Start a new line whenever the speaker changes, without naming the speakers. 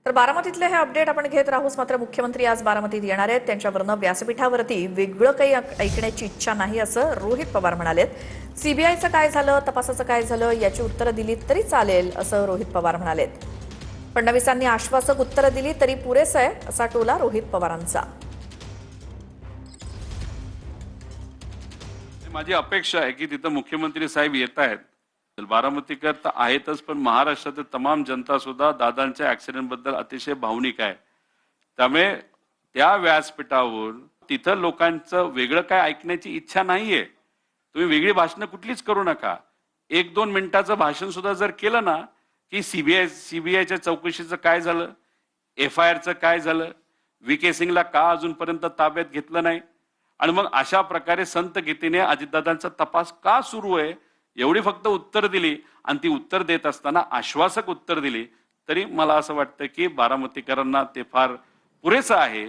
तर बारामतीतले हे अपडेट आपण घेत राहूच. मात्र मुख्यमंत्री आज बारामतीत येणार आहेत. त्यांच्यावरनं व्यासपीठावरती वेगळं काही ऐकण्याची इच्छा नाही असं रोहित पवार म्हणालेत. सीबीआयचं काय झालं, तपासाचं काय झालं याची उत्तरं दिली तरी चालेल असं रोहित पवार म्हणालेत. फडणवीसांनी आश्वासक उत्तरं दिली तरी पुरेसं आहे असा टोला रोहित पवारांचा.
माझी अपेक्षा आहे की तिथं मुख्यमंत्री साहेब येत आहेत. बारामतीकर तर आहेतच, पण महाराष्ट्रातील तमाम जनता सुद्धा दादांच्या ऍक्सिडेंट बद्दल अतिशय भावनिक आहे. त्यामुळे त्या व्यासपीठावर तिथं लोकांचं वेगळं काय ऐकण्याची इच्छा नाहीये. तुम्ही वेगळी भाषणं कुठलीच करू नका. 1-2 मिनिटाचं भाषण सुद्धा जर केलं ना की सीबीआयच्या चौकशीचं काय झालं, FIRचं काय झालं, VK सिंगला का अजूनपर्यंत ताब्यात घेतलं नाही, आणि मग अशा प्रकारे संत गीतेने अजितदादांचा तपास का सुरू आहे एवढी फक्त उत्तर दिली, आणि ती उत्तर देत असताना आश्वासक उत्तर दिली, तरी मला असं वाटतं की बारामतीकरांना ते फार पुरेसं आहे.